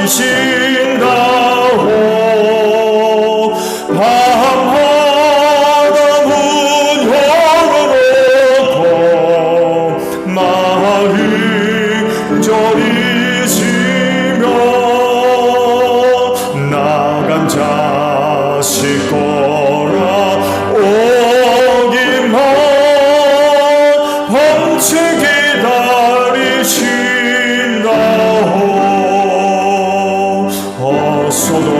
기다리신다오. 밤하나 문 열어놓고 마음 저리시며 나간 자식 거라 오기만 밤새 기다리신다오. 어서 돌아오.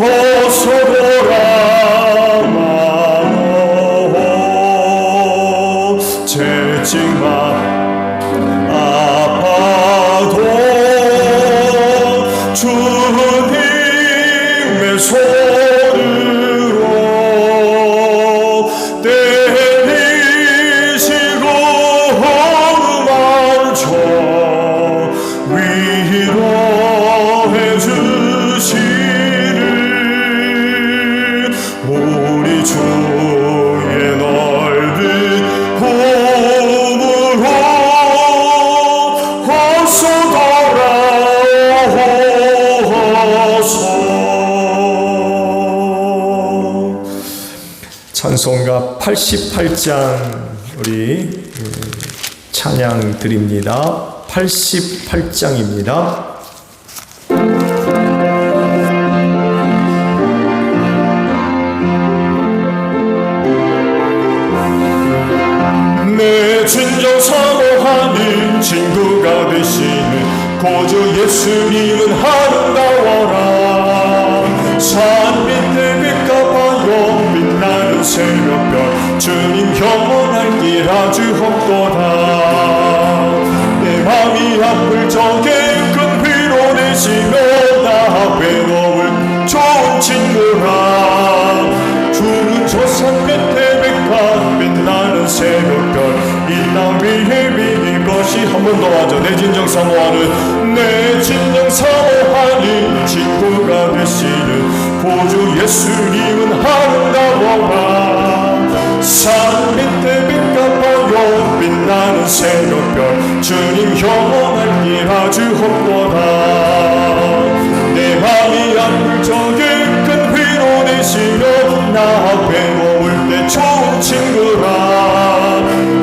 어서 돌아마오. 채찍만 아파도 주님의 손으로 때리시고 어루만져 위로해 주시는 우리 주의 넓은 품으로 어서 돌아오소서. 찬송가 88장 우리 찬양 드립니다. 88장입니다. 내 진정 사모하는 친구가 되시는 구주 예수님은 아름다워라. 산 밑에 빛과 바요 빛나는 새벽별 주님 영원할 길 아주 험도다. 내 맘이 아플 적에 큰 위로 되시며 나 외로울 좋은 친구라. 주는 저 산 끝에 빛과 빛나는 새벽별 이 땅 위에 비길 것이. 한 번 더 하죠. 내 진정 사모하는 내 진정 사모하는 친구가 되시는 구주 예수님은 아름다워라. 산 밑에 빛과 바요 빛나는 새벽별 주님 영원할 길 아주 험도다. 내 맘이 아플 적에 큰 위로 되시며 나 외로울 때 좋은 친구라.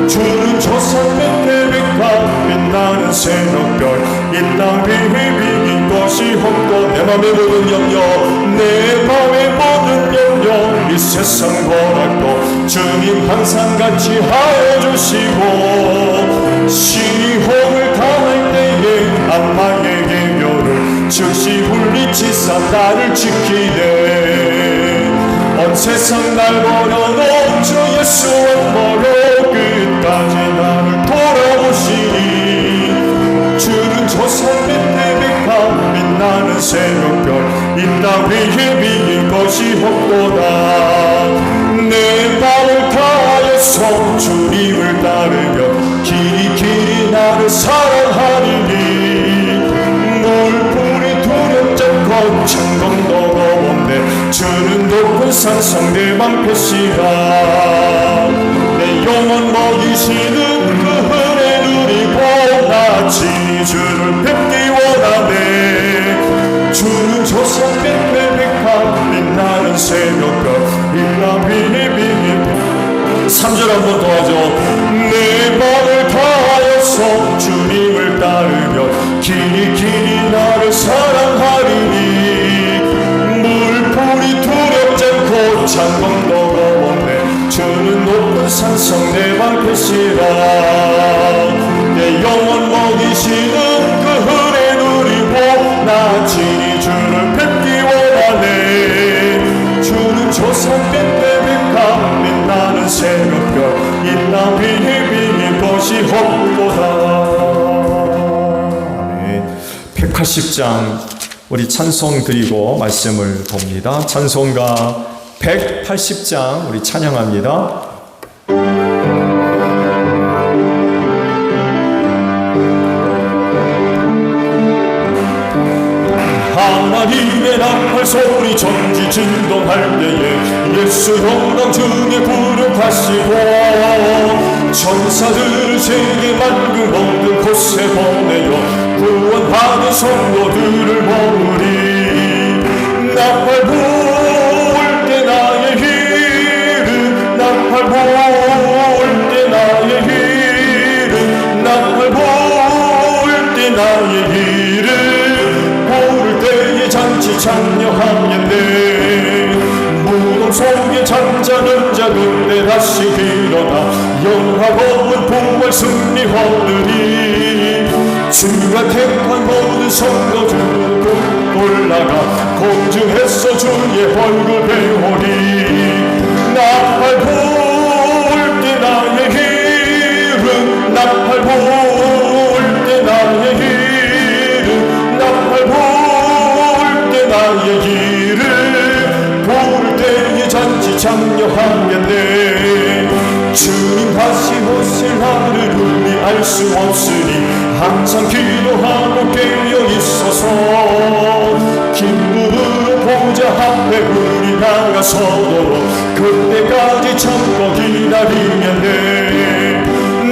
주는 저 산 밑에 빛과 빛나는 새벽별 이 땅 위에 비긴 것이 험도. 내 맘의 모든 염려 내 맘의 모든 염려 이 세상 고락도 주님 항상 같이 하여 주시고 신이 홍을 당할 때에 악마의 계명을 즉시 물리치사 나를 지키네. 온 세상 날 버려놓은 주 예수 한 버려 끝까지 나를 돌아보시니. 주는 저 산 밑에 빛과 빛나는 새벽별 이 땅 위에 비길 것이 험도다. 내 마음을 다하여서 주님을 따르며 길이 나를 사랑하리니. 물불이 두렵지 않고 창검도 없네. 주는 높은 산성 내 방패시라. 내 영혼 먹이시는 그 은혜 누리고 나 친히 주를 뵙기 원하네. 주는 저 산 빛의 빛과 빛나는 새벽별 이 땅 위에 비길. 3절 한 번 더 하죠. 내 마음을 다하여서 주님을 따르며 길이 나를 사랑하리니. 물불이 두렵지 않고 창검도 없네. 주는 높은 산성 내 방패시라. 내 영혼 먹이시는 그 은혜 누리고 나 친히 주를 뵙기 원하네. 주는 저 산 빛의 빛과 빛나는 새벽별 이 땅 위에 비길 것이 험도다. 아멘. 180장 우리 찬송 드리고 말씀을 봅니다. 찬송가 180장 우리 찬양합니다. 하나님의 나팔 소리 전지 진동할 때에 예수 영광 중에 부르하시고 천사들을 세계 만국 모든 곳에 보내어 구원받은 성도들을 모으리. 나팔 부을 때 나의 길은 나팔 부을 때 나의 길은 나팔 부을 때 나의 길은 부를 때에 잔치 참여하겠네. 무덤 속에 잠자는 자 그때 다시 일어나 영화로운 부활 승리 얻으리. 주가 택한 모든 성도들 올라가 공중에서 주의 얼굴 배우리. 나팔 부을 때 나의 길은 나팔 부을 때 나의 길은 나팔 부을 때 나의 길은 부를 때에 잔치 참여하겠네. 주님 다시 오실 날을 우리 알 수 없으니 항상 기도하고 깨어 있어서 기쁨으로 보좌 앞에 우리 나가서도록 그때까지 참고 기다리겠네.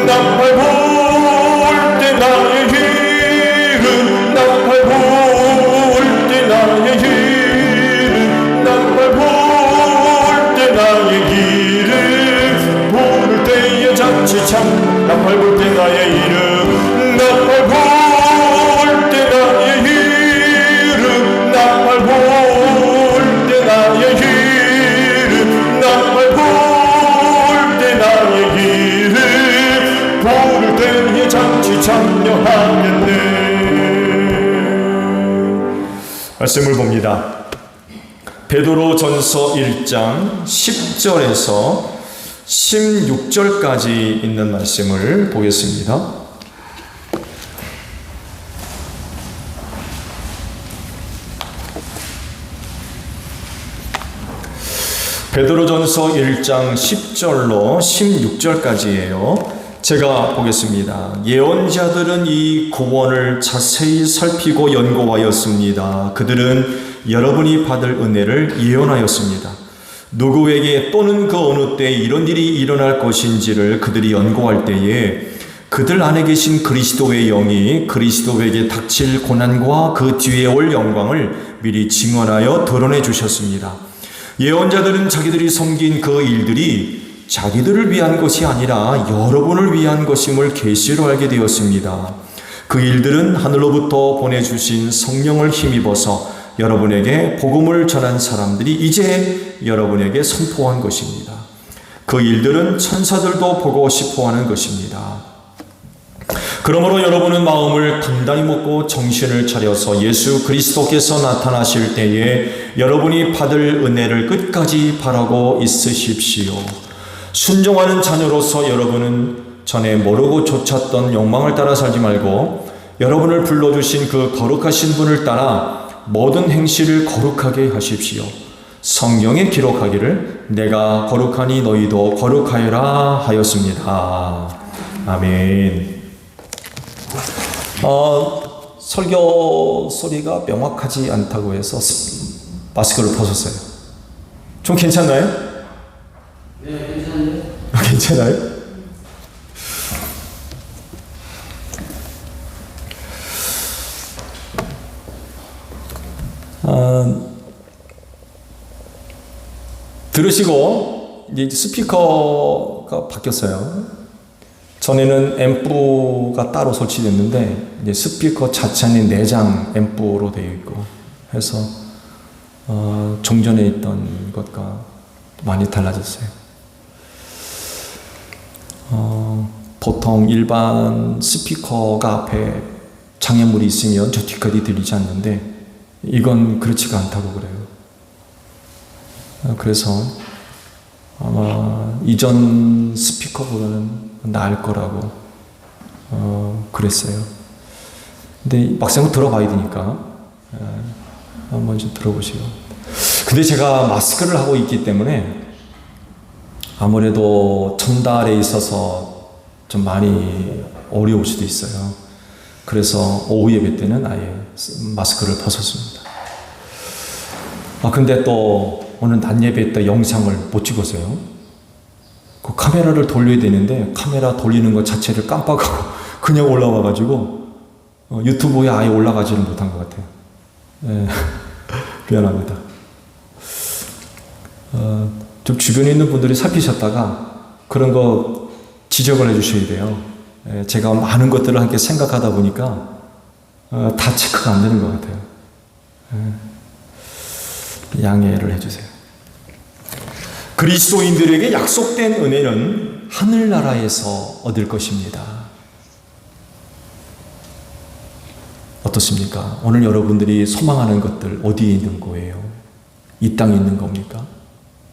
나팔 부을 때 나의 길은 나팔 부을 때 나의 길은 나팔 부을 때 나의 길은 부를 때에 잔치 참 나팔 부을 때 나의 이름 나팔 부을 때 나의 이름 나팔 부을 때 나의 이름 나팔 부을 때 나의 이름 부를 때에 잔치 참여하겠네. 말씀을 봅니다. 베드로전서 1장 10절에서 16절까지 있는 말씀을 보겠습니다. 베드로전서 1장 10절로 16절까지예요. 제가 보겠습니다. 예언자들은 이 구원을 자세히 살피고 연구하였습니다. 그들은 여러분이 받을 은혜를 예언하였습니다. 누구에게 또는 그 어느 때에 이런 일이 일어날 것인지를 그들이 연구할 때에 그들 안에 계신 그리스도의 영이 그리스도에게 닥칠 고난과 그 뒤에 올 영광을 미리 증언하여 드러내 주셨습니다. 예언자들은 자기들이 섬긴 그 일들이 자기들을 위한 것이 아니라 여러분을 위한 것임을 계시로 알게 되었습니다. 그 일들은 하늘로부터 보내주신 성령을 힘입어서 여러분에게 복음을 전한 사람들이 이제 여러분에게 선포한 것입니다. 그 일들은 천사들도 보고 싶어하는 것입니다. 그러므로 여러분은 마음을 단단히 먹고 정신을 차려서 예수 그리스도께서 나타나실 때에 여러분이 받을 은혜를 끝까지 바라고 있으십시오. 순종하는 자녀로서 여러분은 전에 모르고 좇았던 욕망을 따라 살지 말고 여러분을 불러주신 그 거룩하신 분을 따라 모든 행실을 거룩하게 하십시오. 성경에 기록하기를 내가 거룩하니 너희도 거룩하여라 하였습니다. 아멘. 설교 소리가 명확하지 않다고 해서 마스크를 벗었어요. 좀 괜찮나요? 네, 괜찮은데? 괜찮아요? 들으시고 이제 스피커가 바뀌었어요. 전에는 앰프가 따로 설치됐는데 이제 스피커 자체는 내장 앰프로 되어 있고 해서 종전에 있던 것과 많이 달라졌어요. 보통 일반 스피커가 앞에 장애물이 있으면 저 뒤까지 들리지 않는데 이건 그렇지가 않다고 그래요. 그래서 아마 이전 스피커보다는 나을 거라고 그랬어요. 근데 막상 들어봐야 되니까 한번 좀 들어보시고. 근데 제가 마스크를 하고 있기 때문에 아무래도 전달에 있어서 좀 많이 어려울 수도 있어요. 그래서 오후 예배 때는 아예 마스크를 벗었습니다. 근데 또 오늘 낮 예배 때 영상을 못 찍었어요. 그 카메라를 돌려야 되는데 카메라 돌리는 것 자체를 깜빡하고 그냥 올라와가지고 유튜브에 아예 올라가지를 못한 것 같아요. 미안합니다. 좀 주변에 있는 분들이 살피셨다가 그런 거 지적을 해주셔야 돼요. 제가 많은 것들을 함께 생각하다 보니까 다 체크가 안 되는 것 같아요. 양해를 해주세요. 그리스도인들에게 약속된 은혜는 하늘나라에서 얻을 것입니다. 어떻습니까? 오늘 여러분들이 소망하는 것들 어디에 있는 거예요? 이 땅에 있는 겁니까?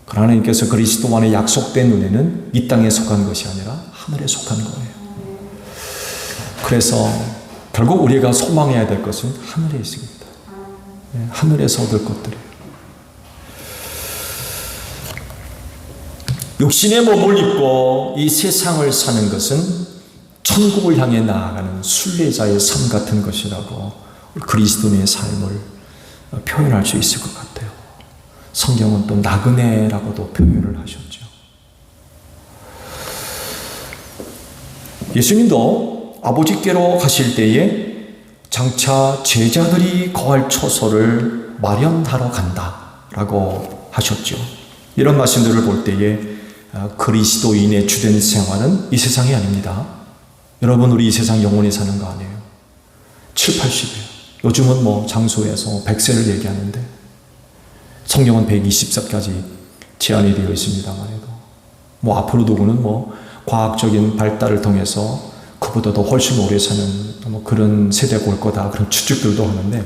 하나님께서 그리스도 안에 약속된 은혜는 이 땅에 속한 것이 아니라 하늘에 속한 거예요. 그래서 결국 우리가 소망해야 될 것은 하늘에 있습니다. 하늘에서 얻을 것들이에요. 육신의 몸을 입고 이 세상을 사는 것은 천국을 향해 나아가는 순례자의 삶 같은 것이라고 그리스도인의 삶을 표현할 수 있을 것 같아요. 성경은 또 나그네라고도 표현을 하셨죠. 예수님도 아버지께로 가실 때에 장차 제자들이 거할 처소를 마련하러 간다라고 하셨죠. 이런 말씀들을 볼 때에 그리스도인의 주된 생활은 이 세상이 아닙니다. 여러분, 우리 이 세상 영원히 사는 거 아니에요. 7, 80이에요. 요즘은 장소에서 100세를 얘기하는데 성경은 120세까지 제한이 되어 있습니다만 해도 앞으로도 그는 과학적인 발달을 통해서 그보다도 훨씬 오래 사는 그런 세대가 올 거다, 그런 추측들도 하는데,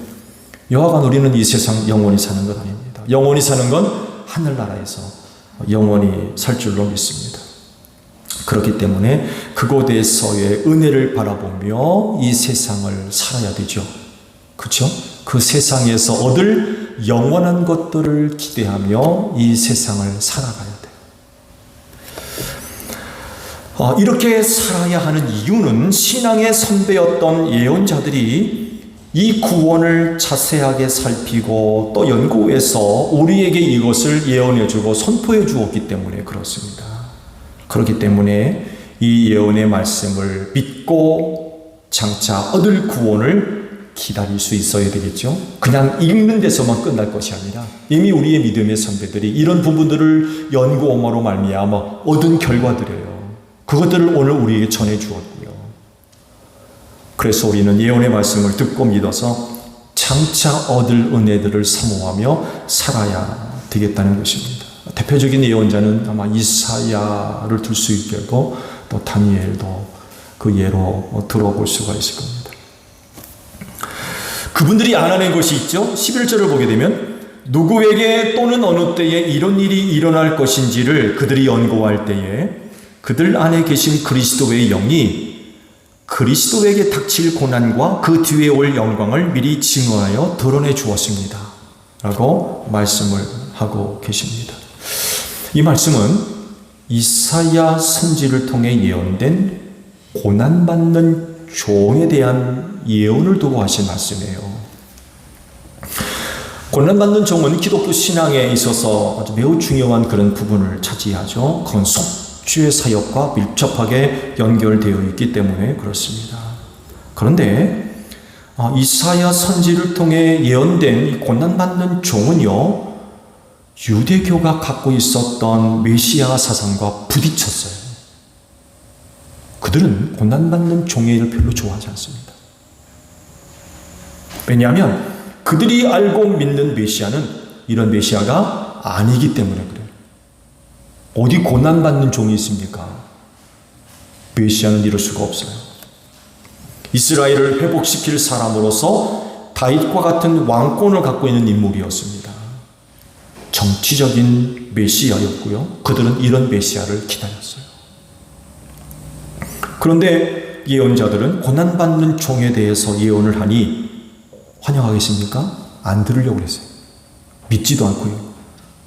여하간 우리는 이 세상 영원히 사는 것 아닙니다. 영원히 사는 건 하늘나라에서 영원히 살 줄로 믿습니다. 그렇기 때문에 그곳에서의 은혜를 바라보며 이 세상을 살아야 되죠. 그렇죠? 그 세상에서 얻을 영원한 것들을 기대하며 이 세상을 살아가야 돼요. 이렇게 살아야 하는 이유는 신앙의 선배였던 예언자들이 이 구원을 자세하게 살피고 또 연구해서 우리에게 이것을 예언해주고 선포해 주었기 때문에 그렇습니다. 그렇기 때문에 이 예언의 말씀을 믿고 장차 얻을 구원을 기다릴 수 있어야 되겠죠. 그냥 읽는 데서만 끝날 것이 아니라 이미 우리의 믿음의 선배들이 이런 부분들을 연구함으로 말미암아 얻은 결과들이에요. 그것들을 오늘 우리에게 전해 주었고요. 그래서 우리는 예언의 말씀을 듣고 믿어서 장차 얻을 은혜들을 사모하며 살아야 되겠다는 것입니다. 대표적인 예언자는 아마 이사야를 들 수 있겠고 또 다니엘도 그 예로 들어볼 수가 있을 겁니다. 그분들이 알아낸 것이 있죠. 11절을 보게 되면 누구에게 또는 어느 때에 이런 일이 일어날 것인지를 그들이 연구할 때에 그들 안에 계신 그리스도의 영이 그리스도에게 닥칠 고난과 그 뒤에 올 영광을 미리 증거하여 드러내 주었습니다. 라고 말씀을 하고 계십니다. 이 말씀은 이사야 선지를 통해 예언된 고난받는 종에 대한 예언을 두고 하신 말씀이에요. 고난받는 종은 기독교 신앙에 있어서 아주 매우 중요한 그런 부분을 차지하죠. 그건 속죄의 사역과 밀접하게 연결되어 있기 때문에 그렇습니다. 그런데 이사야 선지를 통해 예언된 이 고난받는 종은요, 유대교가 갖고 있었던 메시아 사상과 부딪혔어요. 그들은 고난받는 종의 일을 별로 좋아하지 않습니다. 왜냐하면 그들이 알고 믿는 메시아는 이런 메시아가 아니기 때문에 그래요. 어디 고난받는 종이 있습니까? 메시아는 이럴 수가 없어요. 이스라엘을 회복시킬 사람으로서 다윗과 같은 왕권을 갖고 있는 인물이었습니다. 정치적인 메시아였고요. 그들은 이런 메시아를 기다렸어요. 그런데 예언자들은 고난받는 종에 대해서 예언을 하니 환영하겠습니까? 안 들으려고 했어요. 믿지도 않고요.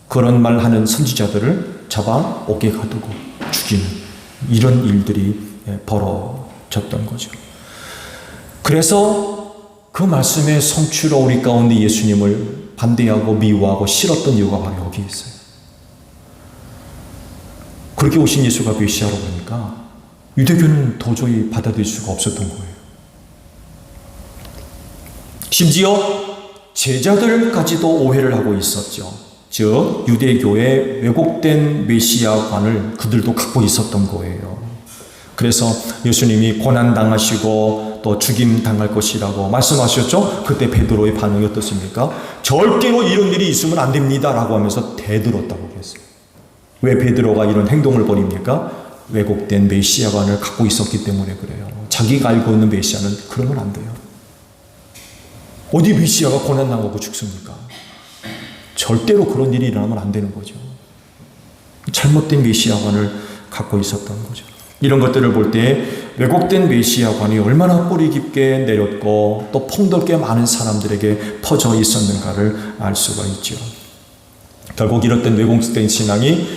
그런 말 하는 선지자들을 잡아 옥에 가두고 죽이는 이런 일들이 벌어졌던 거죠. 그래서 그 말씀의 성취로 우리 가운데 예수님을 반대하고 미워하고 싫었던 이유가 바로 여기 있어요. 그렇게 오신 예수가 메시아로 보니까 유대교는 도저히 받아들일 수가 없었던 거예요. 심지어 제자들까지도 오해를 하고 있었죠. 즉 유대교의 왜곡된 메시아관을 그들도 갖고 있었던 거예요. 그래서 예수님이 고난당하시고 또 죽임당할 것이라고 말씀하셨죠. 그때 베드로의 반응이 어떻습니까? 절대로 이런 일이 있으면 안 됩니다 라고 하면서 대들었다고 그랬어요. 왜 베드로가 이런 행동을 벌입니까? 왜곡된 메시아관을 갖고 있었기 때문에 그래요. 자기가 알고 있는 메시아는 그러면 안 돼요. 어디 메시아가 고난당하고 죽습니까? 절대로 그런 일이 일어나면 안 되는 거죠. 잘못된 메시아관을 갖고 있었던 거죠. 이런 것들을 볼 때 왜곡된 메시아관이 얼마나 뿌리 깊게 내렸고 또 폭넓게 많은 사람들에게 퍼져 있었는가를 알 수가 있죠. 결국 이렇던 왜곡된 신앙이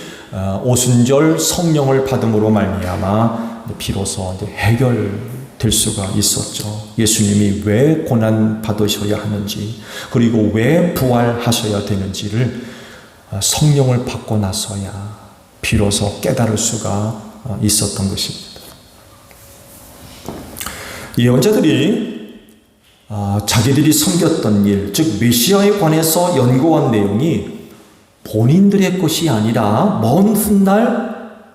오순절 성령을 받음으로 말미암아 비로소 이제 해결될 수가 있었죠. 예수님이 왜 고난 받으셔야 하는지 그리고 왜 부활하셔야 되는지를 성령을 받고 나서야 비로소 깨달을 수가 있었던 것입니다. 예언자들이 자기들이 섬겼던 일, 즉 메시아에 관해서 연구한 내용이 본인들의 것이 아니라 먼 훗날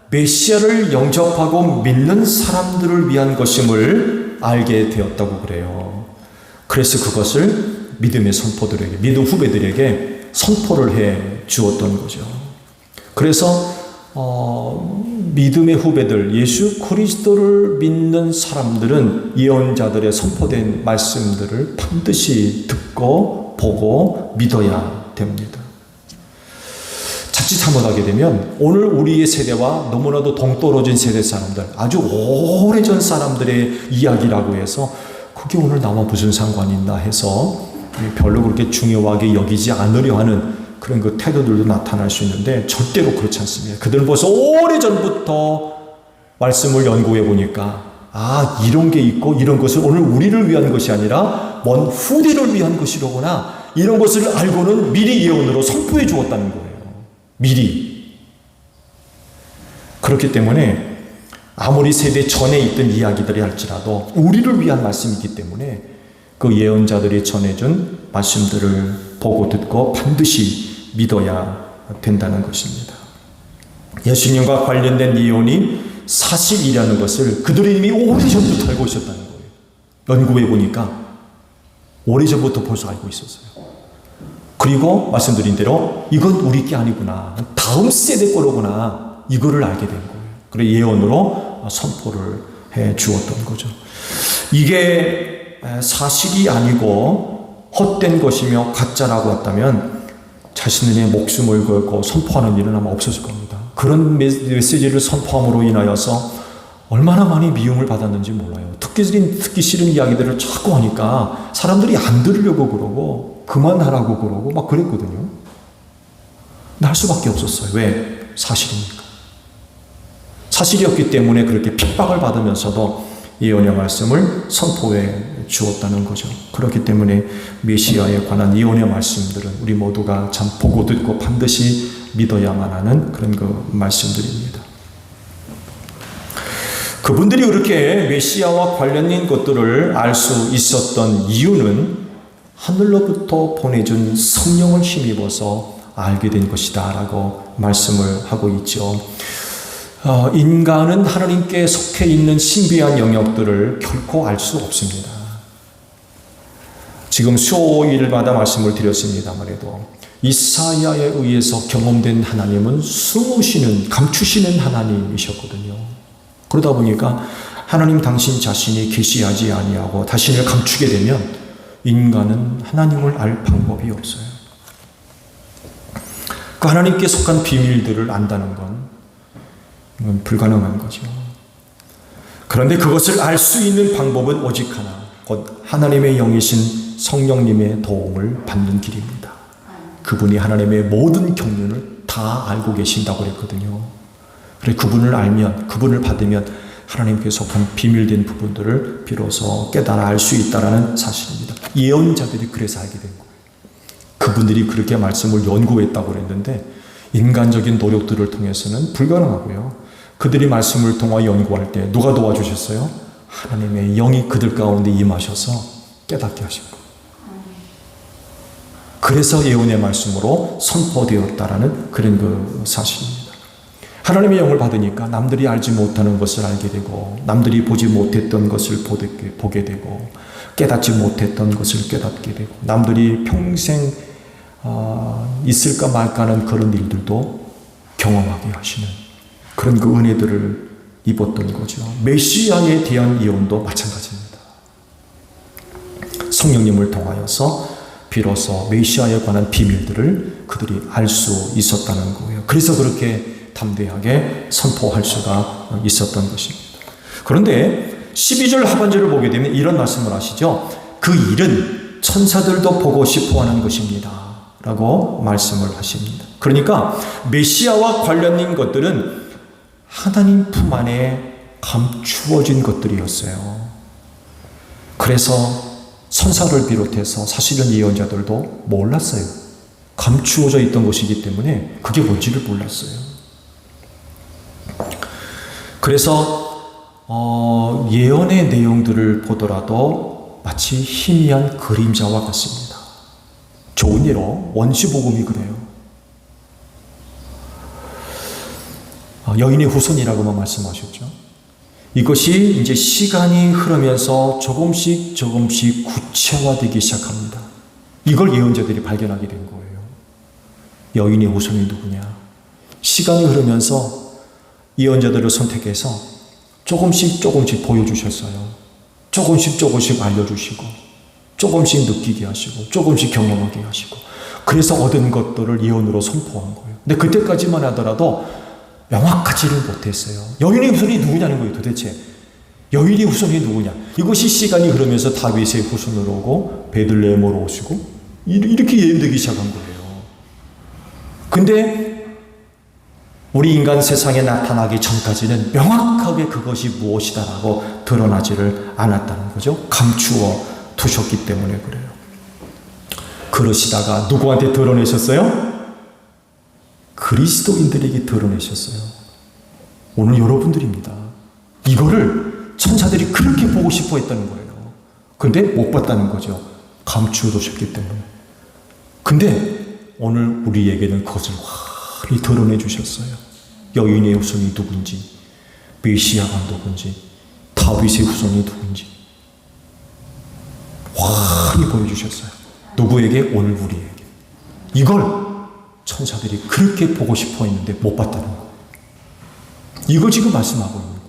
메시아를 영접하고 믿는 사람들을 위한 것임을 알게 되었다고 그래요. 그래서 그것을 믿음의 선포들에게, 믿음 후배들에게 선포를 해 주었던 거죠. 그래서 믿음의 후배들, 예수 그리스도를 믿는 사람들은 예언자들의 선포된 말씀들을 반드시 듣고 보고 믿어야 됩니다. 자칫 잘못하게 되면 오늘 우리의 세대와 너무나도 동떨어진 세대 사람들, 아주 오래전 사람들의 이야기라고 해서 그게 오늘 나와 무슨 상관이 있나 해서 별로 그렇게 중요하게 여기지 않으려 하는 그런 그 태도들도 나타날 수 있는데 절대로 그렇지 않습니다. 그들은 벌써 오래전부터 말씀을 연구해 보니까 이런 게 있고 이런 것은 오늘 우리를 위한 것이 아니라 먼 후대를 위한 것이로구나, 이런 것을 알고는 미리 예언으로 선포해 주었다는 거예요. 미리. 그렇기 때문에 아무리 세대 전에 있던 이야기들이 할지라도 우리를 위한 말씀이기 때문에 그 예언자들이 전해준 말씀들을 보고 듣고 반드시 믿어야 된다는 것입니다. 예수님과 관련된 예언이 사실이라는 것을 그들이 이미 오래전부터 알고 있었다는 거예요. 연구해 보니까 오래전부터 벌써 알고 있었어요. 그리고 말씀드린 대로 이건 우리 게 아니구나, 다음 세대 거로구나, 이거를 알게 된 거예요. 그래서 예언으로 선포를 해 주었던 거죠. 이게 사실이 아니고 헛된 것이며 가짜라고 했다면 자신의 목숨을 걸고 선포하는 일은 아마 없었을 겁니다. 그런 메시지를 선포함으로 인하여서 얼마나 많이 미움을 받았는지 몰라요. 듣기 싫은 이야기들을 자꾸 하니까 사람들이 안 들으려고 그러고 그만하라고 그러고 막 그랬거든요. 근데 할 수밖에 없었어요. 왜? 사실이니까. 사실이었기 때문에 그렇게 핍박을 받으면서도 예언의 말씀을 선포해 주었다는 거죠. 그렇기 때문에 메시아에 관한 예언의 말씀들은 우리 모두가 참 보고 듣고 반드시 믿어야만 하는 그런 그 말씀들입니다. 그분들이 그렇게 메시아와 관련된 것들을 알 수 있었던 이유는 하늘로부터 보내준 성령을 힘입어서 알게 된 것이다 라고 말씀을 하고 있죠. 인간은 하나님께 속해 있는 신비한 영역들을 결코 알 수 없습니다. 지금 수요일마다 말씀을 드렸습니다만 해도 이사야에 의해서 경험된 하나님은 숨으시는, 감추시는 하나님이셨거든요. 그러다 보니까 하나님 당신 자신이 계시하지 아니하고 자신을 감추게 되면 인간은 하나님을 알 방법이 없어요. 그 하나님께 속한 비밀들을 안다는 건 불가능한 거죠. 그런데 그것을 알 수 있는 방법은 오직 하나, 곧 하나님의 영이신 성령님의 도움을 받는 길입니다. 그분이 하나님의 모든 경륜을 다 알고 계신다고 그랬거든요. 그래 그분을 알면, 그분을 받으면 하나님께 속한 비밀된 부분들을 비로소 깨달아 알 수 있다는 사실입니다. 예언자들이 그래서 알게 된 거예요. 그분들이 그렇게 말씀을 연구했다고 그랬는데 인간적인 노력들을 통해서는 불가능하고요. 그들이 말씀을 통하 연구할 때 누가 도와주셨어요? 하나님의 영이 그들 가운데 임하셔서 깨닫게 하신 거예요. 그래서 예언의 말씀으로 선포되었다라는 그런 그 사실입니다. 하나님의 영을 받으니까 남들이 알지 못하는 것을 알게 되고 남들이 보지 못했던 것을 보게 되고 깨닫지 못했던 것을 깨닫게 되고 남들이 평생 있을까 말까 하는 그런 일들도 경험하게 하시는 그런 그 은혜들을 입었던 거죠. 메시아에 대한 예언도 마찬가지입니다. 성령님을 통하여서 비로소 메시아에 관한 비밀들을 그들이 알 수 있었다는 거예요. 그래서 그렇게 담대하게 선포할 수가 있었던 것입니다. 그런데 12절 하반절을 보게 되면 이런 말씀을 하시죠. 그 일은 천사들도 보고 싶어하는 것입니다 라고 말씀을 하십니다. 그러니까 메시아와 관련된 것들은 하나님 품 안에 감추어진 것들이었어요. 그래서 천사를 비롯해서 사실은 예언자들도 몰랐어요. 감추어져 있던 것이기 때문에 그게 뭔지를 몰랐어요. 그래서 예언의 내용들을 보더라도 마치 희미한 그림자와 같습니다. 좋은 예로 원시복음이 그래요. 여인의 후손이라고만 말씀하셨죠. 이것이 이제 시간이 흐르면서 조금씩 구체화되기 시작합니다. 이걸 예언자들이 발견하게 된 거예요. 여인의 후손이 누구냐? 시간이 흐르면서 예언자들을 선택해서 조금씩 보여주셨어요. 조금씩 알려주시고 조금씩 느끼게 하시고 조금씩 경험하게 하시고 그래서 얻은 것들을 예언으로 선포한 거예요. 근데 그때까지만 하더라도 명확하지를 못했어요. 여인의 후손이 누구냐는 거예요. 도대체 여인의 후손이 누구냐? 이것이 시간이 흐르면서 다윗의 후손으로 오고 베들레헴으로 오시고 이렇게 예언되기 시작한 거예요. 근데 우리 인간 세상에 나타나기 전까지는 명확하게 그것이 무엇이다라고 드러나지를 않았다는 거죠. 감추어 두셨기 때문에 그래요. 그러시다가 누구한테 드러내셨어요? 그리스도인들에게 드러내셨어요. 오늘 여러분들입니다. 이거를 천사들이 그렇게 보고 싶어 했다는 거예요. 근데 못 봤다는 거죠. 감추어 두셨기 때문에. 근데 오늘 우리에게는 그것을 환히 드러내 주셨어요. 여인의 후손이 누군지, 메시아가 누군지, 다윗의 후손이 누군지 환히 보여주셨어요. 누구에게? 오늘 우리에게. 이걸 천사들이 그렇게 보고 싶어 했는데 못 봤다는 거예요. 이걸 지금 말씀하고 있는 거예요.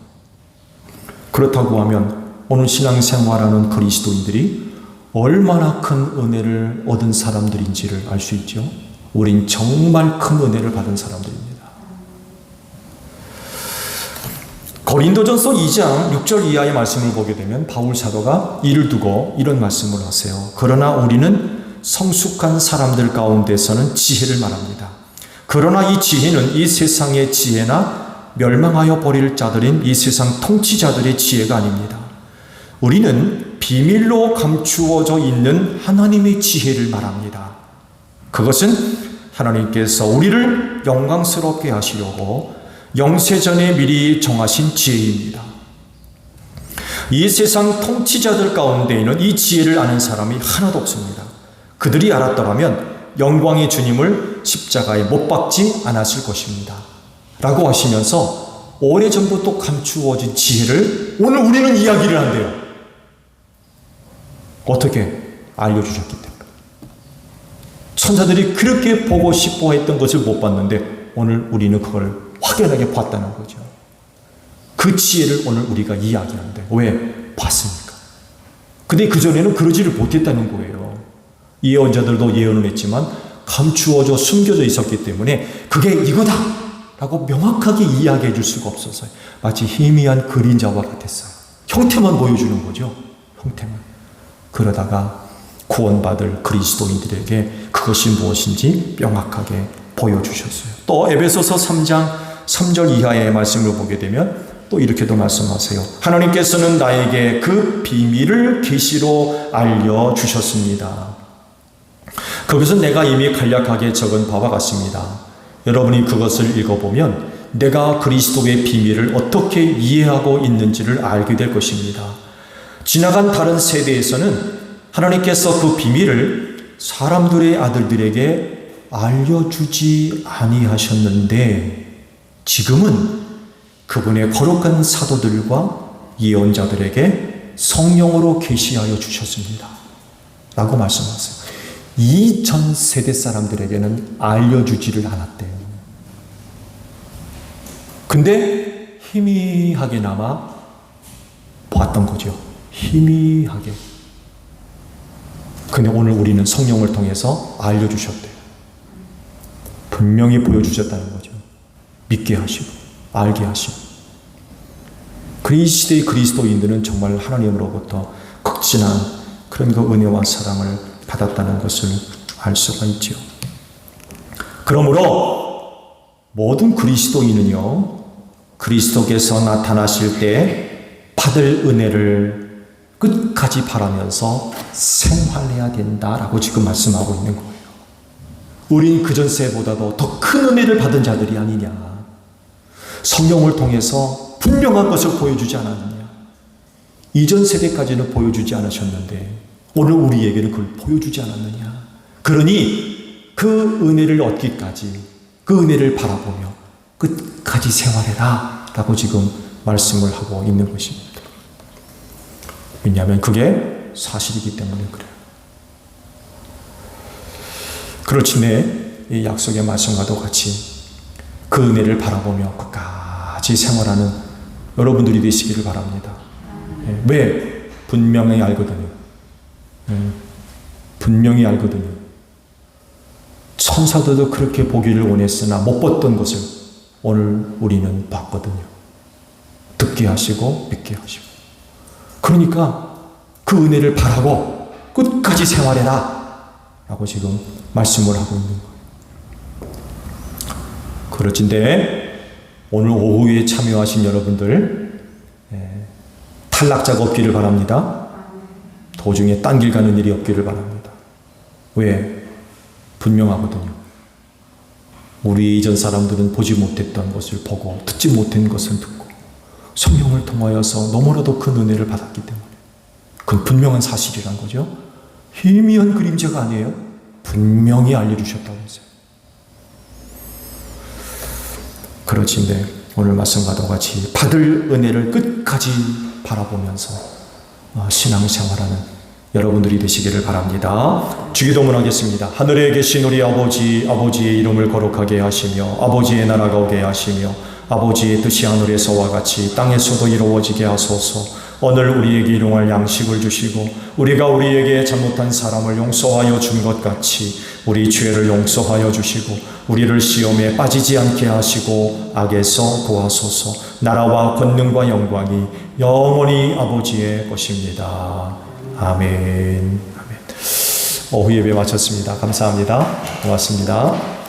그렇다고 하면 오늘 신앙생활하는 그리스도인들이 얼마나 큰 은혜를 얻은 사람들인지를 알 수 있죠. 우린 정말 큰 은혜를 받은 사람들입니다. 고린도전서 2장 6절 이하의 말씀을 보게 되면 바울 사도가 이를 두고 이런 말씀을 하세요. 그러나 우리는 성숙한 사람들 가운데서는 지혜를 말합니다. 그러나 이 지혜는 이 세상의 지혜나 멸망하여 버릴 자들인 이 세상 통치자들의 지혜가 아닙니다. 우리는 비밀로 감추어져 있는 하나님의 지혜를 말합니다. 그것은 하나님께서 우리를 영광스럽게 하시려고 영세전에 미리 정하신 지혜입니다. 이 세상 통치자들 가운데에는 이 지혜를 아는 사람이 하나도 없습니다. 그들이 알았더라면 영광의 주님을 십자가에 못 박지 않았을 것입니다. 라고 하시면서 오래전부터 감추어진 지혜를 오늘 우리는 이야기를 한대요. 어떻게? 알려주셨기 때문에. 천사들이 그렇게 보고 싶어 했던 것을 못 봤는데 오늘 우리는 그걸 확연하게 봤다는 거죠. 그 지혜를 오늘 우리가 이야기하는데 왜? 봤으니까. 근데 그전에는 그러지를 못했다는 거예요. 예언자들도 예언을 했지만 감추어져 숨겨져 있었기 때문에 그게 이거다 라고 명확하게 이야기해 줄 수가 없어서요. 마치 희미한 그림자와 같았어요. 형태만 보여주는 거죠. 형태만. 그러다가 구원받을 그리스도인들에게 그것이 무엇인지 명확하게 보여주셨어요. 또 에베소서 3장 3절 이하의 말씀을 보게 되면 또 이렇게도 말씀하세요. 하나님께서는 나에게 그 비밀을 계시로 알려주셨습니다. 그것은 내가 이미 간략하게 적은 바와 같습니다. 여러분이 그것을 읽어보면 내가 그리스도의 비밀을 어떻게 이해하고 있는지를 알게 될 것입니다. 지나간 다른 세대에서는 하나님께서 그 비밀을 사람들의 아들들에게 알려주지 아니하셨는데 지금은 그분의 거룩한 사도들과 예언자들에게 성령으로 계시하여 주셨습니다. 라고 말씀하세요. 이전 세대 사람들에게는 알려주지를 않았대요. 근데 희미하게나마 봤던 거죠. 희미하게. 근데 오늘 우리는 성령을 통해서 알려주셨대요. 분명히 보여주셨다는 거죠. 믿게 하시고 알게 하시고. 그 시대의 그리스도인들은 정말 하나님으로부터 극진한 그런 그 은혜와 사랑을 받았다는 것을 알 수가 있죠. 그러므로 모든 그리스도인은요, 그리스도께서 나타나실 때 받을 은혜를 끝까지 바라면서 생활해야 된다라고 지금 말씀하고 있는 거예요. 우린 그전 세보다도 더 큰 은혜를 받은 자들이 아니냐. 성령을 통해서 분명한 것을 보여주지 않았느냐. 이전 세대까지는 보여주지 않으셨는데 오늘 우리에게는 그걸 보여주지 않았느냐. 그러니 그 은혜를 얻기까지 그 은혜를 바라보며 끝까지 생활해라 라고 지금 말씀을 하고 있는 것입니다. 왜냐하면 그게 사실이기 때문에 그래요. 그렇지 이 약속의 말씀과도 같이 그 은혜를 바라보며 끝까지 생활하는 여러분들이 되시기를 바랍니다. 왜? 분명히 알거든요. 분명히 알거든요. 천사들도 그렇게 보기를 원했으나 못 봤던 것을 오늘 우리는 봤거든요. 듣게 하시고 믿게 하시고. 그러니까 그 은혜를 바라고 끝까지 생활해라 라고 지금 말씀을 하고 있는 거예요. 그렇진데 오늘 오후에 참여하신 여러분들 탈락자가 없기를 바랍니다. 도중에 딴 길 가는 일이 없기를 바랍니다. 왜? 분명하거든요. 우리 이전 사람들은 보지 못했던 것을 보고 듣지 못한 것을 듣고 성령을 통하여서 너무나도 큰 은혜를 받았기 때문에 그건 분명한 사실이란 거죠. 희미한 그림자가 아니에요. 분명히 알려주셨다고 했어요. 그렇지인데 오늘 말씀과도 같이 받을 은혜를 끝까지 바라보면서 신앙생활하는 여러분들이 되시기를 바랍니다. 주기도문 하겠습니다. 하늘에 계신 우리 아버지, 아버지의 이름을 거룩하게 하시며 아버지의 나라가 오게 하시며 아버지의 뜻이 하늘에서와 같이 땅에서도 이루어지게 하소서. 오늘 우리에게 일용할 양식을 주시고 우리가 우리에게 잘못한 사람을 용서하여 준 것 같이 우리 죄를 용서하여 주시고 우리를 시험에 빠지지 않게 하시고 악에서 구하소서. 나라와 권능과 영광이 영원히 아버지의 것입니다. 아멘. 아멘. 오후 예배 마쳤습니다. 감사합니다. 고맙습니다.